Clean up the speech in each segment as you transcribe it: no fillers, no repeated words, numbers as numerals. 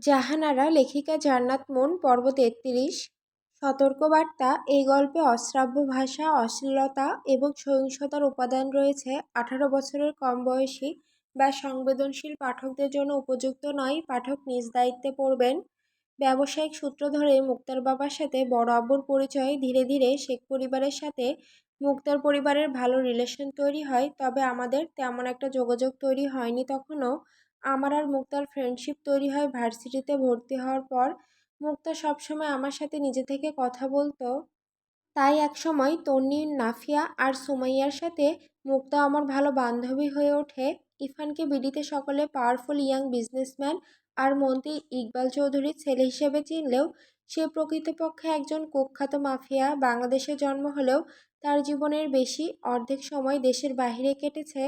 জাহানারা লেখিকা জান্নাত মুন পর্ব ৩৩। সতর্কবার্তা। এই গল্পে অশ্রাব্য ভাষা, অশ্লীলতা এবং সহিংসতার উপাদান রয়েছে। ১৮ বছরের কম বয়সী বা সংবেদনশীল পাঠকদের জন্য উপযুক্ত নয়। পাঠক নিজ দায়িত্বে পড়বেন। ব্যবসায়িক সূত্র ধরে মুক্তার বাবার সাথে বড় আব্বুর পরিচয়। ধীরে ধীরে শেখ পরিবারের সাথে মুক্তার পরিবারের ভালো রিলেশন তৈরি হয়, তবে আমাদের তেমন একটা যোগাযোগ তৈরি হয়নি তখনও। আমার আর মুক্তার ফ্রেন্ডশিপ তৈরি হয় ভার্সিটিতে ভর্তি হওয়ার পর। মুক্তা সবসময় আমার সাথে নিজে থেকে কথা বলতো। তাই একসময় তন্নি, নাফিয়া আর সুমাইয়ার সাথে মুক্তা আমার ভালো বান্ধবী হয়ে ওঠে। ইরফানকে বিডিতে সকলে পাওয়ারফুল ইয়াং বিজনেসম্যান আর মন্ত্রী ইকবাল চৌধুরীর ছেলে হিসেবে চিনলেও সে প্রকৃতপক্ষে একজন কুখ্যাত মাফিয়া। বাংলাদেশে জন্ম হলেও তার জীবনের বেশি অর্ধেক সময় দেশের বাইরে কেটেছে।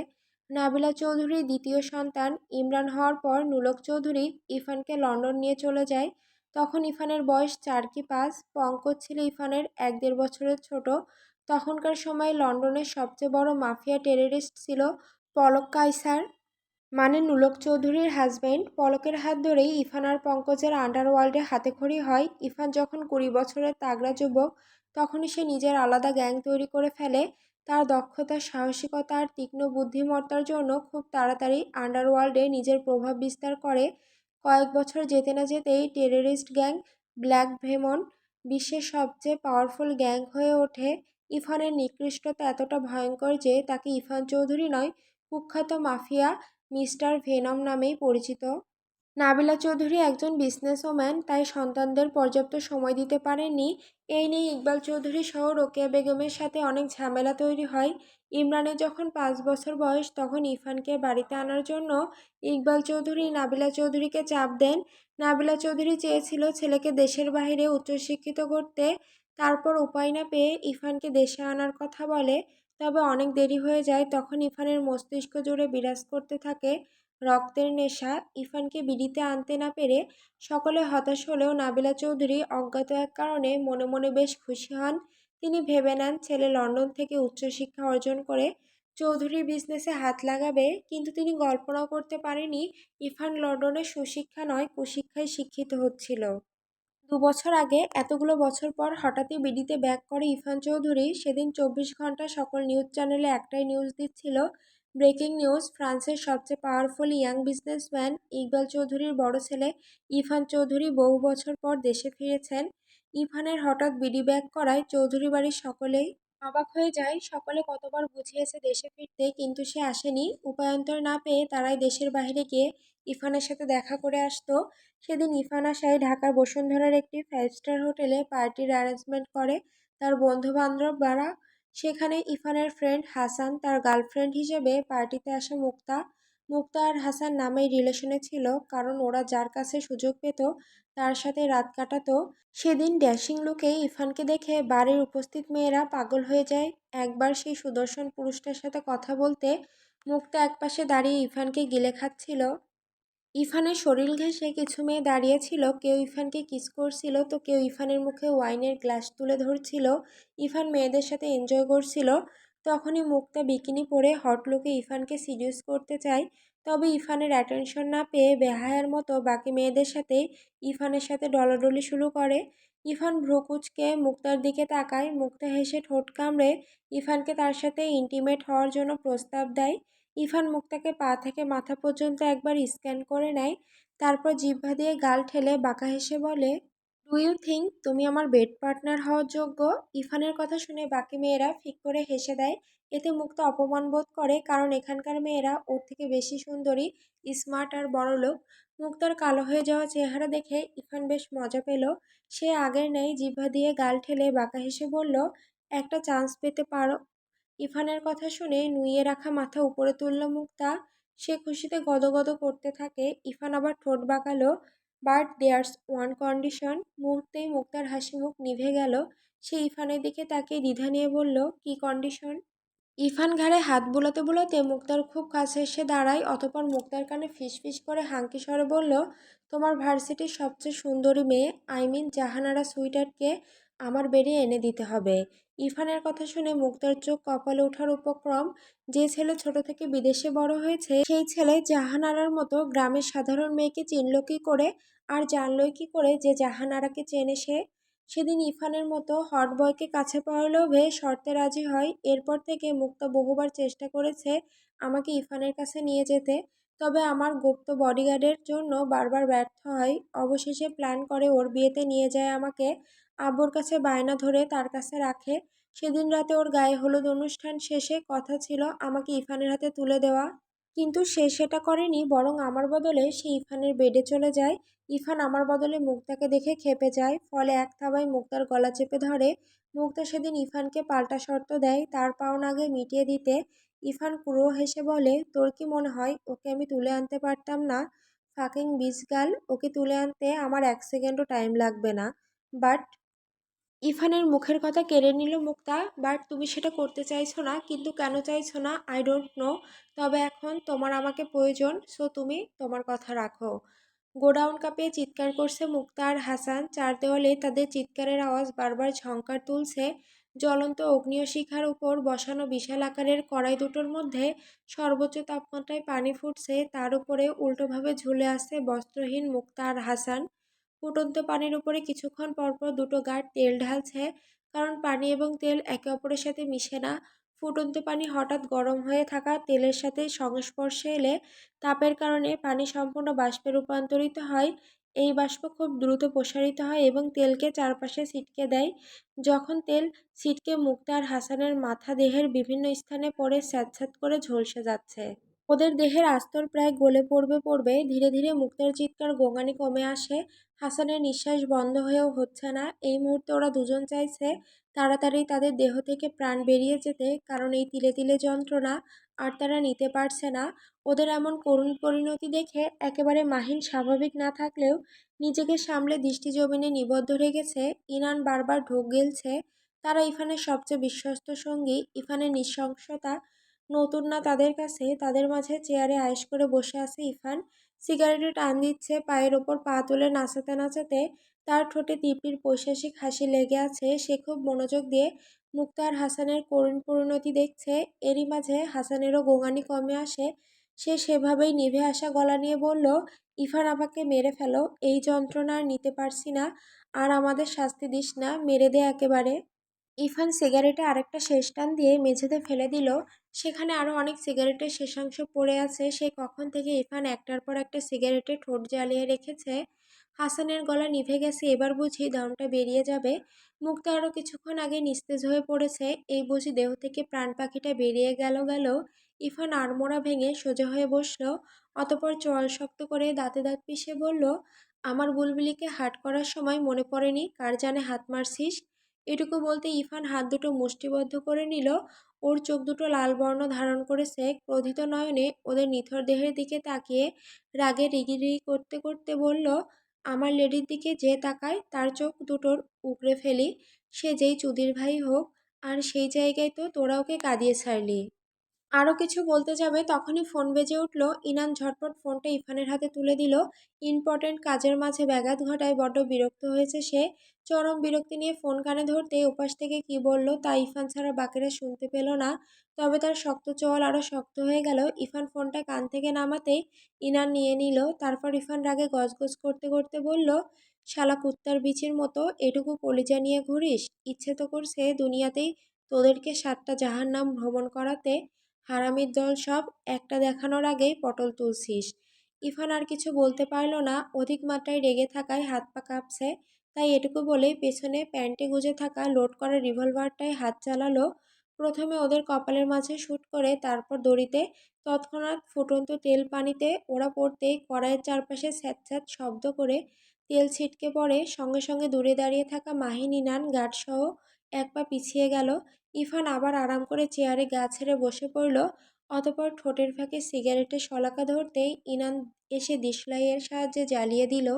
নাবিলা চৌধুরীর দ্বিতীয় সন্তান ইমরান হওয়ার পর নুলক চৌধুরী ইরফানকে লন্ডন নিয়ে চলে যায়। তখন ইরফানের বয়স ৪ কি ৫। পঙ্কজ ছিল ইরফানের ১-১.৫ বছরের ছোট। তখনকার সময়ে লন্ডনের সবচেয়ে বড় মাফিয়া টেররিস্ট ছিল পলক কায়সার, মানে নুলক চৌধুরীর হাজবেন্ড। পলকের হাত ধরেই ইরফান আর পঙ্কজের আন্ডারওয়ার্ল্ডে হাতেখড়ি হয়। ইরফান যখন ২০ বছরের তাগড়া যুবক, তখনই সে নিজের আলাদা গ্যাং তৈরি করে ফেলে। তার দক্ষতা, সাহসিকতা আর তীক্ষ্ণ বুদ্ধিমত্তার জন্য খুব তাড়াতাড়ি আন্ডারওয়ার্ল্ডে নিজের প্রভাব বিস্তার করে। কয়েক বছর যেতে না যেতেই টেররিস্ট গ্যাং ব্ল্যাক ভেমন বিশ্বের সবচেয়ে পাওয়ারফুল গ্যাং হয়ে ওঠে। ইরফানের নিকৃষ্টতা এতটা ভয়ঙ্কর যে তাকে ইরফান চৌধুরী নয়, কুখ্যাত মাফিয়া মিস্টার ভেনম নামেই পরিচিত। নাবিলা চৌধুরী একজন বিজনেসওম্যান, তাই সন্তানদের পর্যাপ্ত সময় দিতে পারেননি। এই নিয়ে ইকবাল চৌধুরী সহ রোকেয়া বেগমের সাথে অনেক ঝামেলা তৈরি হয়। ইমরানের যখন ৫ বছর বয়স, তখন ইরফানকে বাড়িতে আনার জন্য ইকবাল চৌধুরী নাবিলা চৌধুরীকে চাপ দেন। নাবিলা চৌধুরী চেয়েছিল ছেলেকে দেশের বাইরে উচ্চশিক্ষিত করতে। তারপর উপায় না পেয়ে ইরফানকে দেশে আনার কথা বলে। তবে অনেক দেরি হয়ে যায়। তখন ইরফানের মস্তিষ্ক জুড়ে বিরাজ করতে থাকে রক্তের নেশা। ইরফানকে বিডিতে আনতে না পেরে সকলে হতাশ হলেও নাবিলা চৌধুরী অজ্ঞাত এক কারণে মনে মনে বেশ খুশি হন। তিনি ভেবে নেন ছেলে লন্ডন থেকে উচ্চশিক্ষা অর্জন করে চৌধুরী বিজনেসে হাত লাগাবে, কিন্তু তিনি কল্পনাও করতে পারেনি ইরফান লন্ডনে সুশিক্ষা নয়, কুশিক্ষায় শিক্ষিত হচ্ছিল। ২ বছর আগে, এতগুলো বছর পর হঠাৎই বিডিতে ব্যাক করে ইরফান চৌধুরী। সেদিন ২৪ ঘন্টা সকল নিউজ চ্যানেলে একটাই নিউজ দিচ্ছিল, ব্রেকিং নিউজ, ফ্রান্সের সবচেয়ে পাওয়ারফুল ইয়াং বিজনেসম্যান ইকবাল চৌধুরীর বড় ছেলে ইরফান চৌধুরী বহু বছর পর দেশে ফিরেছেন। ইরফানের হঠাৎ বিডি ব্যাক করায় চৌধুরী বাড়ির সকলেই অবাক হয়ে যায়। সকলে কতবার বুঝিয়েছে দেশে ফিরতে, কিন্তু সে আসেনি। উপায়ান্তর না পেয়ে তারাই দেশের বাইরে গিয়ে ইরফানের সাথে দেখা করে আসতো। সেদিন ইরফান আসায় ঢাকার বসুন্ধরার একটি 5 স্টার হোটেলে পার্টির অ্যারেঞ্জমেন্ট করে তার বন্ধুবান্ধবরা। সেখানে ইরফানের ফ্রেন্ড হাসান, তার গার্লফ্রেন্ড হিসেবে পার্টিতে আসে মুক্তা। মুক্তা আর হাসান নামেই রিলেশনে ছিল, কারণ ওরা যার কাছে সুযোগ পেত তার সাথে রাত কাটাতো। সেদিন ড্যাশিং লুকে ইরফানকে দেখে বাড়ির উপস্থিত মেয়েরা পাগল হয়ে যায়। একবার সেই সুদর্শন পুরুষটার সাথে কথা বলতে মুক্তা একপাশে দাঁড়িয়ে ইরফানকে গিলে খাচ্ছিল। ইরফানের শরীর ঘেঁষে কিছু মেয়ে দাঁড়িয়ে ছিল, কেউ ইরফানকে কিস করছিল তো কেউ ইরফানের মুখে ওয়াইনের গ্লাস তুলে ধরছিল। ইরফান মেয়েদের সাথে এনজয় করছিল। তখনই মুক্তা বিকিনি পরে হট লুকে ইরফানকে সিডিউস করতে চায়, তবে ইরফানের অ্যাটেনশন না পেয়ে বেহায়ার মতো বাকি মেয়েদের সাথে ইরফানের সাথে ডলাডলি শুরু করে। ইরফান ভ্রু কুঁচকে মুক্তার দিকে তাকায়। মুক্তা হেসে ঠোঁট কামড়ে ইরফানকে তার সাথে ইন্টিমেট হওয়ার জন্য প্রস্তাব দেয়। ইরফান মুক্তাকে পা থেকে মাথা পর্যন্ত একবার স্ক্যান করে নেয়, তারপর জিহ্বা দিয়ে গাল ঠেলে বাঁকা হেসে বলে, ডু ইউ থিঙ্ক তুমি আমার বেড পার্টনার হওয়ার যোগ্য? ইরফানের কথা শুনে বাকি মেয়েরা ফিক করে হেসে দেয়। এতে মুক্তা অপমান বোধ করে, কারণ এখানকার মেয়েরা ওর থেকে বেশি সুন্দরী, স্মার্ট আর বড়লোক। মুক্তার কালো হয়ে যাওয়া চেহারা দেখে ইরফান বেশ মজা পেল। সে আগের ন্যায় জিহ্বা দিয়ে গাল ঠেলে বাঁকা হেসে বলল, একটা চান্স পেতে পারো। ইরফানের কথা শুনে নুইয়ে রাখা মাথা উপরে তুলল মুক্তা। সে খুশিতে গদগদ করতে থাকে। ইরফান আবার ঠোঁট বাঁকালো, বাট দেয়ার্স ওয়ান কন্ডিশন। মুহূর্তেই মুক্তার হাসি মুখ নিভে গেল। সে ইরফানের দিকে তাকিয়ে দ্বিধা নিয়ে বলল, কি কন্ডিশন? ইরফান ঘাড়ে হাত বুলাতে বুলাতে মুক্তার খুব কাছে এসে দাঁড়ায়, অতঃপর মুক্তার কানে ফিসফিস করে হাঙ্কি স্বরে বলল, তোমার ভার্সিটির সবচেয়ে সুন্দরী মেয়ে, আই মিন জাহানারা সুইটারকে আমার বেডে এনে দিতে হবে। ইরফানের কথা শুনে মুক্তার চোখ কপালে ওঠার উপক্রম। যে ছেলে ছোট থেকে বিদেশে বড় হয়েছে সেই ছেলে জাহানারার মতো গ্রামের সাধারণ মেয়েকে চিনল কি করে, আর জানলই কি করে যে জাহানারাকে চেনে সে? সেদিন ইরফানের মতো হট বয়কে কাছে পাওয়ার লোভে শর্তে রাজি হয়। এরপর থেকে মুক্তা বহুবার চেষ্টা করেছে আমাকে ইরফানের কাছে নিয়ে যেতে, তবে আমার গুপ্ত বডিগার্ডের জন্য বারবার ব্যর্থ হয়। অবশেষে প্ল্যান করে ওর বিয়েতে নিয়ে যায় আমাকে। আব্বুর কাছে বায়না ধরে তার কাছে রাখে। সেদিন রাতে ওর গায়ে হলুদ অনুষ্ঠান শেষে কথা ছিল আমাকে ইরফানের হাতে তুলে দেওয়া। কিন্তু সে সেটা করেনি, বরং আমার বদলে সে ইরফানের বেডে চলে যায়। ইরফান আমার বদলে মুক্তাকে দেখে ক্ষেপে যায়, ফলে এক থাবায় মুক্তার গলা চেপে ধরে। মুক্তা সেদিন ইরফানকে পাল্টা শর্ত দেয় তার পাওনা আগে মিটিয়ে দিতে। ইরফান ক্রুও হেসে বলে, তোর কি মনে হয় ওকে আমি তুলে আনতে পারতাম না? ফাকিং বিচ গার্ল, ওকে তুলে আনতে আমার 1 সেকেন্ডও টাইম লাগবে না। বাট ইরফানের মুখের কথা কেড়ে নিল মুক্তা। বাট তুমি সেটা করতে চাইছো না, কিন্তু কেন চাইছো না আই ডোন্ট নো। তবে এখন তোমার আমাকে প্রয়োজন, সো তুমি তোমার কথা রাখো। গোডাউন কাঁপিয়ে চিৎকার করছে মুক্তা আর হাসান। চার দেওয়ালে তাদের চিৎকারের আওয়াজ বারবার ঝংকার তুলছে। জ্বলন্ত অগ্নিয় শিখার উপর বসানো বিশাল আকারের কড়াই দুটোর মধ্যে সর্বোচ্চ তাপমাত্রায় পানি ফুটছে, তার উপরে উল্টোভাবে ঝুলে আছে বস্ত্রহীন মুক্তা আর হাসান। ফুটন্ত পানির উপরে কিছুক্ষণ পরপর দুটো গার্ড তেল ঢালছে, কারণ পানি এবং তেল একে অপরের সাথে মিশে না। ফুটন্ত পানি হঠাৎ গরম হয়ে থাকা তেলের সাথে সংস্পর্শে এলে তাপের কারণে পানি সম্পূর্ণ বাষ্পে রূপান্তরিত হয়। এই বাষ্প খুব দ্রুত প্রসারিত হয় এবং তেলকে চারপাশে ছিটকে দেয়। যখন তেল ছিটকে মুক্তা আর হাসানের মাথা দেহের বিভিন্ন স্থানে পড়ে স্যাঁতস্যাঁত করে ঝলসে যাচ্ছে। ওদের দেহের আস্তর প্রায় গলে পড়বে। ধীরে ধীরে মুক্তার চিৎকার গোঙানি কমে আসে। হাসানের নিঃশ্বাস বন্ধ হয়েও হচ্ছে না। এই মুহূর্তে ওরা দুজন চাইছে তাড়াতাড়ি তাদের দেহ থেকে প্রাণ বেরিয়ে যেতে, কারণ এই তিলে তিলে যন্ত্রণা আর তারা নিতে পারছে না। ওদের এমন করুণ পরিণতি দেখে একেবারে মাহিন স্বাভাবিক না থাকলেও নিজেকে সামলে দৃষ্টি জমিনে নিবদ্ধ রেখেছে। ইনান বারবার ঢোক গিলছে। তারা ইরফানের সবচেয়ে বিশ্বস্ত সঙ্গী। ইরফানের নৃশংসতা নতুন না তাদের কাছে। তাদের মাঝে চেয়ারে আয়েশ করে বসে আছে ইরফান। সিগারেটে টান দিচ্ছে, পায়ের ওপর পা তুলে নাচাতে নাচাতে। তার ঠোঁটে তীব্র পৈশাসিক হাসি লেগে আছে। সে খুব মনোযোগ দিয়ে মুক্তা আর হাসানের করুণ পরিণতি দেখছে। এরই মাঝে হাসানেরও গোঙানি কমে আসে। সে সেভাবেই নিভে আসা গলা নিয়ে বলল, ইরফান আমাকে মেরে ফেলো, এই যন্ত্রণা আর নিতে পারছি না। আর আমাদের শাস্তি দিস না, মেরে দে একেবারে। ইরফান সিগারেটে আরেকটা শেষ টান দিয়ে মেঝেতে ফেলে দিল। সেখানে আরও অনেক সিগারেটের শেষাংশ পড়ে আছে। সেই কখন থেকে ইরফান একটার পর একটা সিগারেটে ঠোঁট জ্বালিয়ে রেখেছে। হাসানের গলা নিভে গেছে, এবার বুঝি দমটা বেরিয়ে যাবে। মুক্তা আরও কিছুক্ষণ আগে নিস্তেজ হয়ে পড়েছে, এই বুঝি দেহ থেকে প্রাণ পাখিটা বেরিয়ে গেল। ইরফান আড়মোড়া ভেঙে সোজা হয়ে বসল। অতপর চোয়াল শক্ত করে দাঁতে দাঁত পিষে বলল, আমার বুলবুলিকে হাট করার সময় মনে পড়েনি কার জানে হাত মারছিস? এটুকু বলতে ইরফান হাত দুটো মুষ্টিবদ্ধ করে নিল। ওর চোখ দুটো লাল বর্ণ ধারণ করেছে। ক্রোধিত নয়নে ওদের নিথর দেহের দিকে তাকিয়ে রাগে রিগিরিগি করতে করতে বলল, আমার লেডির দিকে যে তাকায় তার চোখ দুটোর উপড়ে ফেলি, সে যেই চুদির ভাই হোক। আর সেই জায়গায় তো তোরা ওকে কাঁদিয়ে ছাড়লি। আরও কিছু বলতে যাবে তখনই ফোন বেজে উঠল। ইনান ঝটপট ফোনটা ইরফানের হাতে তুলে দিল। ইম্পর্টেন্ট কাজের মাঝে ব্যাঘাত ঘটায় বড্ড বিরক্ত হয়েছে সে। চরম বিরক্তি নিয়ে ফোন কানে ধরতেই ওপাশ থেকে কি বলল তা ইরফান ছাড়া বাকিরা শুনতে পেল না। তবে তার শক্ত চোয়াল আরও শক্ত হয়ে গেল। ইরফান ফোনটা কান থেকে নামাতেই ইনান নিয়ে নিল। তারপর ইরফান রাগে গজগজ করতে করতে বলল, শালা কুত্তার বিচির মতো এটুকু কলিজা নিয়ে ঘুরিস? ইচ্ছে তো করছে দুনিয়াতেই তোদেরকে 7টা জাহান্নাম ভ্রমণ করাতে। হারামির দল সব, একটা দেখানোর আগেই পটল তুলছিস। ইরফান আর কিছু বলতে পারল না, অধিক মাত্রায় রেগে থাকায় হাত পা কাঁপছে। তাই এটুকু বলেই পেছনে প্যান্টে গুজে থাকা লোড করা রিভলভারটায় হাত চালালো। প্রথমে ওদের কপালের মাঝে শ্যুট করে, তারপর দড়িতে। তৎক্ষণাৎ ফুটন্ত তেল পানিতে ওরা পড়তেই কড়াইয়ের চারপাশে স্যাঁতস্যাঁত শব্দ করে তেল ছিটকে পড়ে। সঙ্গে সঙ্গে দূরে দাঁড়িয়ে থাকা মাহিন, ইনান গার্ডসহ এক পা পিছিয়ে গেল। ইরফান আবার আরাম করে চেয়ারে গা ছেড়ে বসে পড়ল। অতপর ঠোঁটের ফাঁকে সিগারেটের শলাকা ধরতেই ইনান এসে দিশলাইয়ের সাহায্যে জ্বালিয়ে দিল।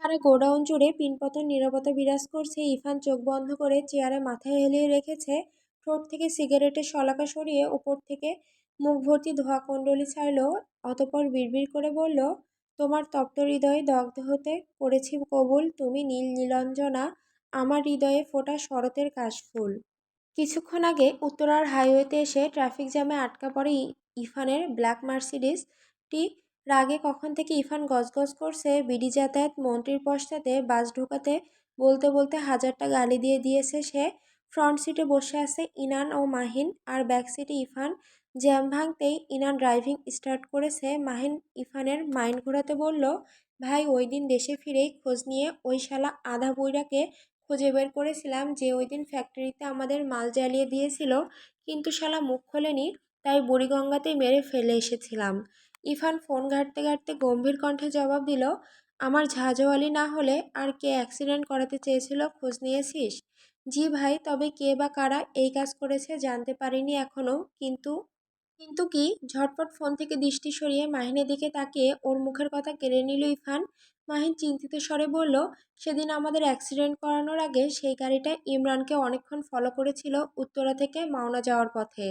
সারা গোডাউন জুড়ে পিনপতন নীরবতা বিরাজ করছে। ইরফান চোখ বন্ধ করে চেয়ারে মাথা হেলিয়ে রেখেছে। ঠোঁট থেকে সিগারেটের শলাকা সরিয়ে উপর থেকে মুখ ভর্তি ধোঁয়া কুণ্ডলি ছাড়ল। অতপর বিড়বিড় করে বলল, তোমার তপ্ত হৃদয়ে দগ্ধ হতে করেছি কবুল, তুমি নীল নীলাঞ্জনা। আমার হৃদয়ে ফোটা শরতের কাশফুল। কিছুক্ষণ আগে উত্তরার হাইওয়েতে এসে ট্রাফিক জ্যামে আটকা পড়ে ইরফানের ব্ল্যাক মার্সিডিসটি। রাগে কখন থেকে ইরফান গজগজ করছে বিডি যাতায়াত মন্ত্রীর পশ্চাতে বাস ঢোকাতে বলতে বলতে হাজারটা গালি দিয়ে দিয়েছে সে। ফ্রন্ট সিটে বসে আছে ইনান ও মাহিন, আর ব্যাক সিটে ইরফান। জ্যাম ভাঙতেই ইনান ড্রাইভিং স্টার্ট করেছে। মাহিন ইরফানের মাইন্ড ঘোরাতে বলল, ভাই ওই দিন দেশে ফিরেই খোঁজ নিয়ে ওই শালা আধা বুইড়াকে খুঁজে বের করেছিলাম যে ওই দিন ফ্যাক্টরিতে আমাদের মাল জ্বালিয়ে দিয়েছিল, কিন্তু শালা মুখ খোলেনি, তাই বুড়িগঙ্গাতেই মেরে ফেলে এসেছিলাম। ইরফান ফোন ঘাঁটতে ঘাঁটতে গম্ভীর কণ্ঠে জবাব দিল, আমার ঝাঁঝওয়ালি না হলে আর কে অ্যাক্সিডেন্ট করাতে চেয়েছিল খোঁজ নিয়েছিস? জি ভাই, তবে কে বা কারা এই কাজ করেছে জানতে পারিনি এখনও, কিন্তু কিন্তু কি? ঝটপট ফোন থেকে দৃষ্টি সরিয়ে মাহিনের দিকে তাকিয়ে ওর মুখের কথা কেড়ে নিল ইরফান। মাহিন চিন্তিত স্বরে বলল, সেদিন আমাদের অ্যাক্সিডেন্ট করানোর আগে সেই গাড়িটা ইমরানকে অনেকক্ষণ ফলো করেছিল উত্তরা থেকে মাওনা যাওয়ার পথে।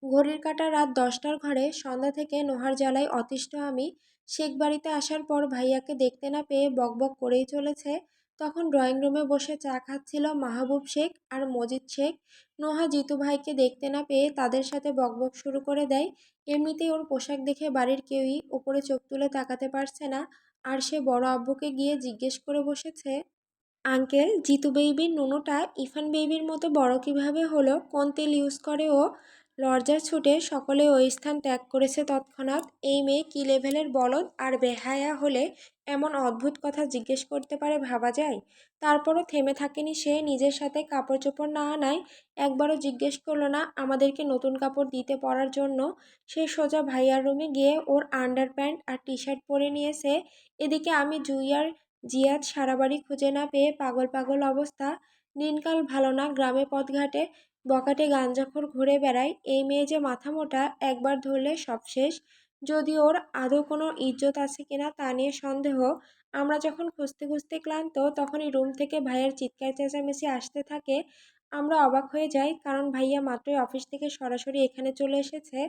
ঘড়ির কাঁটা রাত 10টার ঘরে। সন্ধ্যা থেকে নোহার জ্বালায় অতিষ্ঠ আমি। শেখ বাড়িতে আসার পর ভাইয়াকে দেখতে না পেয়ে বকবক করেই চলেছে। তখন ড্রয়িং রুমে বসে চা খাচ্ছিল মাহবুব শেখ আর মজিদ শেখ। নোহা জিতু ভাইকে দেখতে না পেয়ে তাদের সাথে বকবক শুরু করে দেয়। এমনিতেই ওর পোশাক দেখে বাড়ির কেউই উপরে চোখ তুলে তাকাতে পারছে না, আর সে বড় আব্বুকে গিয়ে জিজ্ঞেস করে বসেছে, আঙ্কেল, জিতু বেইবির নুনুটা ইরফান বেইবির মতো বড় কিভাবে হলো? কোন তেল ইউজ করে ও? লজ্জার ছুটে সকলে ওই স্থান ত্যাগ করেছে তৎক্ষণাৎ। এই মেয়ে কী লেভেলের বলদ আর বেহায়া হলে এমন অদ্ভুত কথা জিজ্ঞেস করতে পারে ভাবা যায়। তারপরও থেমে থাকেনি সে। নিজের সাথে কাপড় চোপড় না আনায় একবারও জিজ্ঞেস করলো না আমাদেরকে নতুন কাপড় দিতে পরার জন্য। সে সোজা ভাইয়ার রুমে গিয়ে ওর আন্ডার প্যান্ট আর টি শার্ট পরে নিয়েছে। এদিকে আমি জুই আর জিয়াদ সারা বাড়ি খুঁজে না পেয়ে পাগল পাগল অবস্থা। দিনকাল ভালো না, গ্রামে পথঘাটে বখাটে গাঞ্জাখোর ঘুরে বেড়ায়। এই মেয়ে যে মাথা মোটা, একবার ধরলে সব শেষ। যদি ওর আদৌ কোনো ইজ্জত আছে কিনা তা নিয়ে সন্দেহ। আমরা যখন খুঁজতে খুঁজতে ক্লান্ত, তখনই রুম থেকে ভাইয়ের চিৎকার চেঁচামেচি আসতে থাকে। আমরা অবাক হয়ে যাই, কারণ ভাইয়া মাত্রই অফিস থেকে সরাসরি এখানে চলে এসেছে।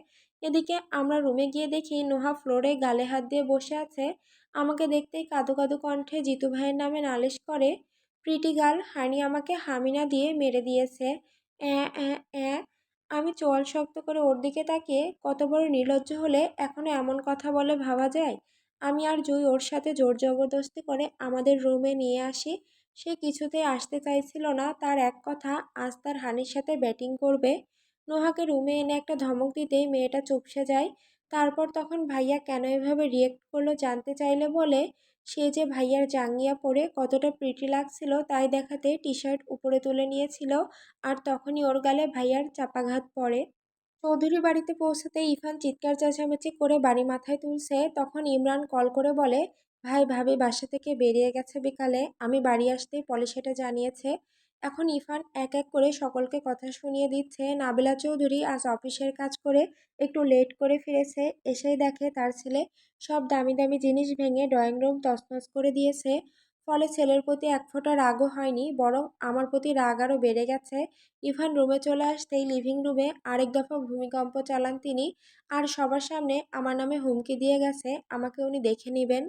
এদিকে আমরা রুমে গিয়ে দেখি নোহা ফ্লোরে গালে হাত দিয়ে বসে আছে। আমাকে দেখতেই কাঁদো কাঁদো কণ্ঠে জিতু ভাইয়ের নামে নালিশ করে, প্রিটি গার্ল, হানি আমাকে হামিনা দিয়ে মেরে দিয়েছে। অ্যাঁ অ্যাঁ অ্যাঁ। আমি চোয়াল শক্ত করে ওর দিকে তাকিয়ে, কত বড় নির্লজ্জ হলে এখনো এমন কথা বলে ভাবা যায়। আমি আর জুই ওর সাথে জোর জবরদস্তি করে আমাদের রুমে নিয়ে আসি। সে কিছুতেই আসতে চাইছিল না। তার এক কথা, আজ তার হানির সাথে ব্যাটিং করবে। নোহাকে রুমে এনে একটা ধমক দিতেই মেয়েটা চুপসে যায়। তারপর তখন ভাইয়া কেন এভাবে রিয়েক্ট করলো জানতে চাইলে বলে, সে যে ভাইয়ার জাঙ্গিয়া পরে কতটা প্রিটি লাগছিল তাই দেখাতে টি শার্ট উপরে তুলে নিয়েছিল, আর তখনই ওর গালে ভাইয়ার চাপাঘাত পড়ে। চৌধুরী বাড়িতে পৌঁছাতে ইরফান চিৎকার চেঁচামেচি করে বাড়ি মাথায় তুলছে, তখন ইমরান কল করে বলে, ভাই ভাবি বাসা থেকে বেরিয়ে গেছে বিকালে, আমি বাড়ি আসতেই পলি সেটা জানিয়েছে। এখন ইরফান এক এক করে সকলকে কথা শুনিয়ে দিচ্ছে। নাবিলা চৌধুরী আজ অফিসের কাজ করে একটু লেট করে ফিরেছে। এসেই দেখে তার ছেলে সব দামি দামি জিনিস ভেঙে ড্রয়িং রুম তছনছ করে দিয়েছে। ফলে ছেলের প্রতি এক ফোঁটা রাগও হয়নি, বরং আমার প্রতি রাগ আরও বেড়ে গেছে। ইরফান রুমে চলে আসতেই লিভিং রুমে আরেক দফা ভূমিকম্প চালান তিনি, আর সবার সামনে আমার নামে হুমকি দিয়ে গেছে আমাকে উনি দেখে নেবেন।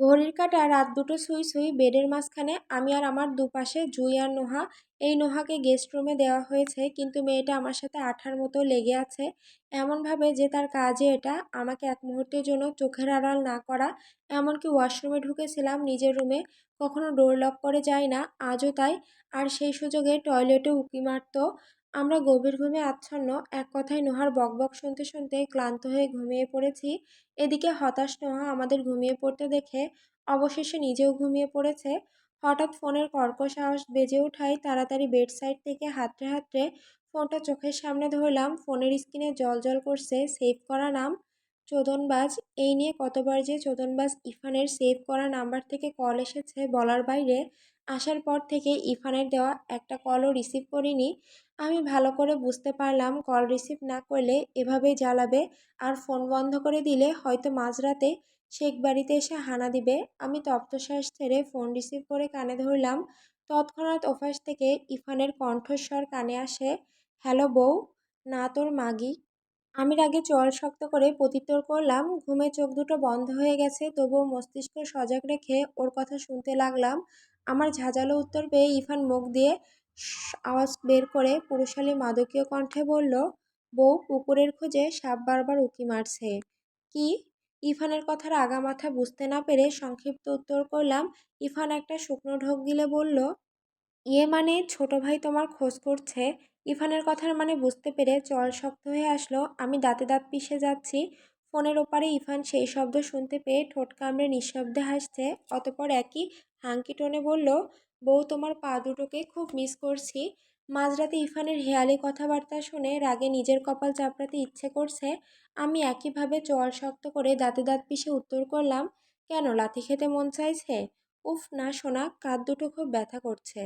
ঘড়ির কাঁটা রাত 2টো ছুঁই ছুঁই। বেডের মাঝখানে আমি, আর আমার দুপাশে জুই আর নোহা। এই নোহাকে গেস্ট রুমে দেওয়া হয়েছে, কিন্তু মেয়েটা আমার সাথে আঠার মতো লেগে আছে, এমনভাবে যে তার কাজে এটা আমাকে এক মুহূর্তের জন্য চোখের আড়াল না করা। এমনকি ওয়াশরুমে ঢুকেছিলাম নিজের রুমে, কখনো ডোর লক করে যায় না, আজও তাই। আর সেই সুযোগে টয়লেটে উঁকি মারত। আমরা গভীর ঘুমে আচ্ছন্ন। এক কথায় নোহার বকবক শুনতে শুনতে ক্লান্ত হয়ে ঘুমিয়ে পড়েছি। এদিকে হতাশ নোহা আমাদের ঘুমিয়ে পড়তে দেখে অবশেষে নিজেও ঘুমিয়ে পড়েছে। হঠাৎ ফোনের কর্কশ আওয়াজ বেজে ওঠায় তাড়াতাড়ি বেড সাইড থেকে হাতড়ে হাতড়ে ফোনটা চোখের সামনে ধরলাম। ফোনের স্ক্রিনে জল করছে সেভ করা নাম, চোদনবাজ। এই নিয়ে কতবার যে চোদনবাজ ইরফানের সেভ করা নাম্বার থেকে কল এসেছে বলার বাইরে। আসার পর থেকে ইরফানের দেওয়া একটা কলও রিসিভ করিনি। আমি ভালো করে বুঝতে পারলাম কল রিসিভ না করলে এভাবেই জ্বালাবে, আর ফোন বন্ধ করে দিলে হয়তো মাঝরাতে শেখ বাড়িতে এসে হানা দিবে। আমি তপ্তশ্বাস ছেড়ে ফোন রিসিভ করে কানে ধরলাম। তৎক্ষণাৎ ওপাশ থেকে ইরফানের কণ্ঠস্বর কানে আসে, হ্যালো বউ, না তোর মাগি। আমি রাগে চোয়াল শক্ত করে প্রত্যুত্তর করলাম। ঘুমে চোখ দুটো বন্ধ হয়ে গেছে, তবুও মস্তিষ্ক সজাগ রেখে ওর কথা শুনতে লাগলাম। আমার ঝাঁঝালো উত্তর পেয়ে ইফান মুখ দিয়ে আওয়াজ বের করে পুরুষালী মাদকীয় কণ্ঠে বলল, বউ পুকুরের খোঁজে সাপ বারবার উঁকি মারছে। কি? ইফানের কথার আগামাথা বুঝতে না পেরে সংক্ষিপ্ত উত্তর করলাম। ইফান একটা শুকনো ঢোক গিলে বলল, ইয়ে মানে ছোট ভাই তোমার খোঁজ করছে। ইরফানের কথার মানে বুঝতে পেরে চল শক্ত হয়ে আসলো। আমি দাঁতে দাঁত পিষে যাচ্ছি। ফোনের ওপারে ইরফান সেই শব্দ শুনতে পেয়ে ঠোঁট কামড়ে নিঃশব্দে হাসছে। অতপর একই হাঙ্কি টোনে বলল, বউ তোমার পা দুটোকে খুব মিস করছি। মাঝরাতে ইরফানের হেয়ালি কথাবার্তা শুনে রাগে নিজের কপাল চাপড়াতে ইচ্ছে করছে। আমি একইভাবে চল শক্ত করে দাঁতে দাঁত পিষে উত্তর করলাম, কেন লাথি খেতে মন চাইছে? উফ না শোনা, কাঁধ দুটো খুব ব্যথা করছে।